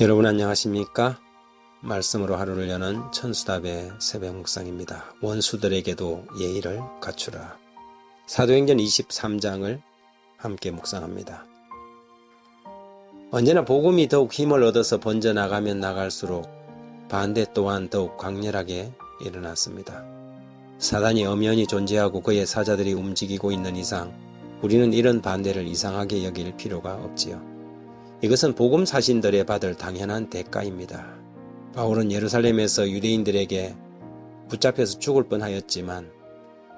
여러분 안녕하십니까? 말씀으로 하루를 여는 천수답의 새벽 묵상입니다. 원수들에게도 예의를 갖추라. 사도행전 23장을 함께 묵상합니다. 언제나 복음이 더욱 힘을 얻어서 번져나가면 나갈수록 반대 또한 더욱 강렬하게 일어났습니다. 사단이 엄연히 존재하고 그의 사자들이 움직이고 있는 이상 우리는 이런 반대를 이상하게 여길 필요가 없지요. 이것은 복음 사신들의 받을 당연한 대가입니다. 바울은 예루살렘에서 유대인들에게 붙잡혀서 죽을 뻔하였지만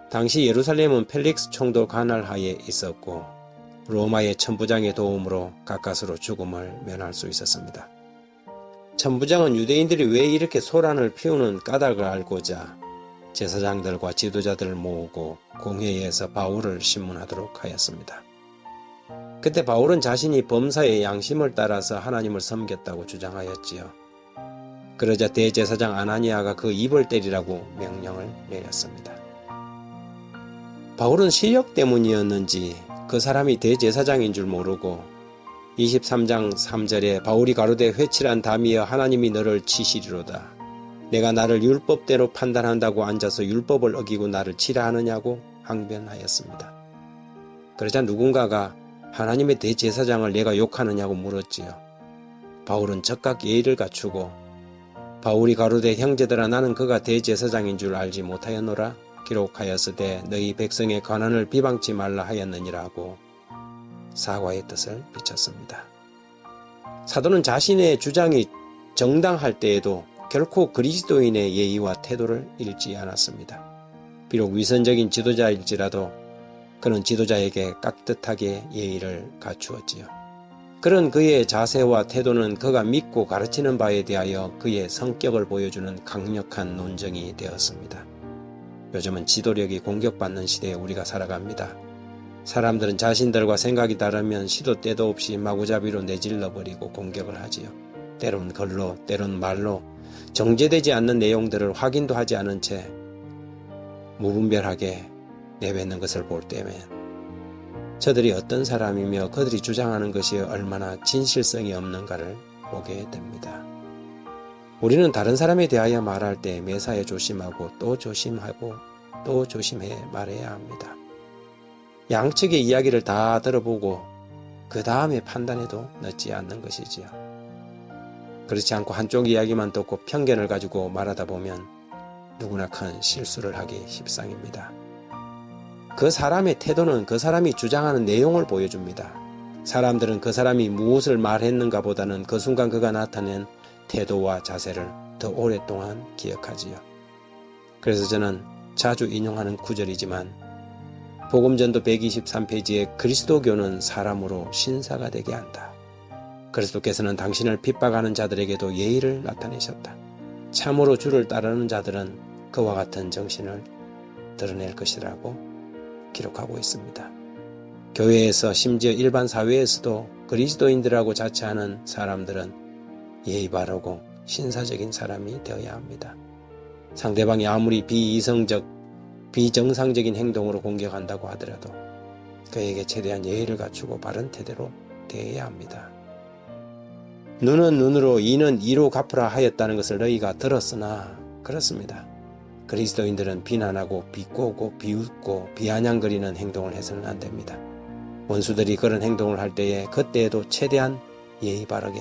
당시 예루살렘은 펠릭스 총독 관할하에 있었고 로마의 천부장의 도움으로 가까스로 죽음을 면할 수 있었습니다. 천부장은 유대인들이 왜 이렇게 소란을 피우는 까닭을 알고자 제사장들과 지도자들을 모으고 공회에서 바울을 신문하도록 하였습니다. 그때 바울은 자신이 범사의 양심을 따라서 하나님을 섬겼다고 주장하였지요. 그러자 대제사장 아나니아가 그 입을 때리라고 명령을 내렸습니다. 바울은 실력 때문이었는지 그 사람이 대제사장인 줄 모르고 23장 3절에 바울이 가로되 회칠한 담이여 하나님이 너를 치시리로다. 내가 나를 율법대로 판단한다고 앉아서 율법을 어기고 나를 치라 하느냐고 항변하였습니다. 그러자 누군가가 하나님의 대제사장을 내가 욕하느냐고 물었지요. 바울은 즉각 예의를 갖추고 바울이 가로되 형제들아 나는 그가 대제사장인 줄 알지 못하였노라 기록하였으되 너희 백성의 관한을 비방치 말라 하였느니라고 사과의 뜻을 비쳤습니다. 사도는 자신의 주장이 정당할 때에도 결코 그리스도인의 예의와 태도를 잃지 않았습니다. 비록 위선적인 지도자일지라도 그는 지도자에게 깍듯하게 예의를 갖추었지요. 그런 그의 자세와 태도는 그가 믿고 가르치는 바에 대하여 그의 성격을 보여주는 강력한 논증이 되었습니다. 요즘은 지도력이 공격받는 시대에 우리가 살아갑니다. 사람들은 자신들과 생각이 다르면 시도 때도 없이 마구잡이로 내질러버리고 공격을 하지요. 때론 글로, 때론 말로 정제되지 않는 내용들을 확인도 하지 않은 채 무분별하게 내뱉는 것을 볼 때면 저들이 어떤 사람이며 그들이 주장하는 것이 얼마나 진실성이 없는가를 보게 됩니다. 우리는 다른 사람에 대하여 말할 때 매사에 조심하고 또 조심하고 또 조심해 말해야 합니다. 양측의 이야기를 다 들어보고 그 다음에 판단해도 늦지 않는 것이지요. 그렇지 않고 한쪽 이야기만 듣고 편견을 가지고 말하다 보면 누구나 큰 실수를 하기 십상입니다. 그 사람의 태도는 그 사람이 주장하는 내용을 보여줍니다. 사람들은 그 사람이 무엇을 말했는가 보다는 그 순간 그가 나타낸 태도와 자세를 더 오랫동안 기억하지요. 그래서 저는 자주 인용하는 구절이지만 복음전도 123페이지에 그리스도교는 사람으로 신사가 되게 한다. 그리스도께서는 당신을 핍박하는 자들에게도 예의를 나타내셨다. 참으로 주를 따르는 자들은 그와 같은 정신을 드러낼 것이라고 기록하고 있습니다. 교회에서 심지어 일반 사회에서도 그리스도인들하고 자처하는 사람들은 예의 바르고 신사적인 사람이 되어야 합니다. 상대방이 아무리 비이성적, 비정상적인 행동으로 공격한다고 하더라도 그에게 최대한 예의를 갖추고 바른 태도로 대해야 합니다. 눈은 눈으로 이는 이로 갚으라 하였다는 것을 너희가 들었으나 그렇습니다. 그리스도인들은 비난하고 비꼬고 비웃고 비아냥거리는 행동을 해서는 안 됩니다. 원수들이 그런 행동을 할 때에 그때에도 최대한 예의 바르게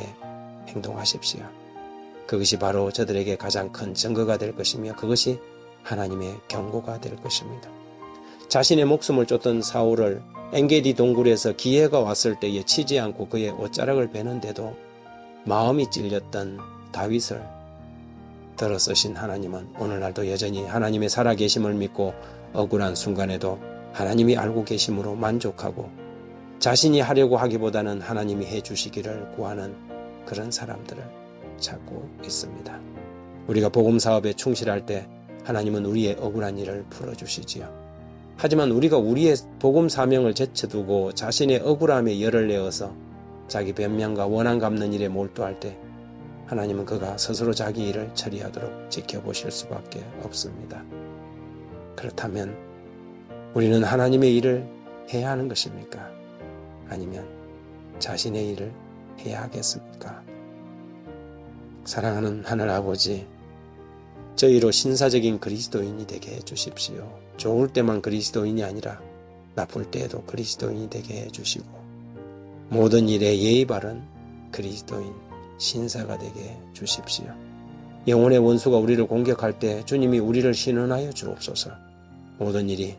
행동하십시오. 그것이 바로 저들에게 가장 큰 증거가 될 것이며 그것이 하나님의 경고가 될 것입니다. 자신의 목숨을 쫓던 사울을 엔게디 동굴에서 기회가 왔을 때에 치지 않고 그의 옷자락을 베는데도 마음이 찔렸던 다윗을 들어쓰신 하나님은 오늘날도 여전히 하나님의 살아계심을 믿고 억울한 순간에도 하나님이 알고 계심으로 만족하고 자신이 하려고 하기보다는 하나님이 해주시기를 구하는 그런 사람들을 찾고 있습니다. 우리가 복음사업에 충실할 때 하나님은 우리의 억울한 일을 풀어주시지요. 하지만 우리가 우리의 복음사명을 제쳐두고 자신의 억울함에 열을 내어서 자기 변명과 원한 갚는 일에 몰두할 때 하나님은 그가 스스로 자기 일을 처리하도록 지켜보실 수밖에 없습니다. 그렇다면 우리는 하나님의 일을 해야 하는 것입니까? 아니면 자신의 일을 해야 하겠습니까? 사랑하는 하늘아버지, 저희로 신사적인 그리스도인이 되게 해주십시오. 좋을 때만 그리스도인이 아니라 나쁠 때에도 그리스도인이 되게 해주시고 모든 일에 예의 바른 그리스도인, 신사가 되게 해주십시오. 영혼의 원수가 우리를 공격할 때 주님이 우리를 신원하여 주옵소서. 모든 일이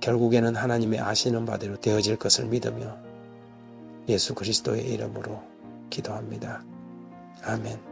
결국에는 하나님의 아시는 바대로 되어질 것을 믿으며 예수 그리스도의 이름으로 기도합니다. 아멘.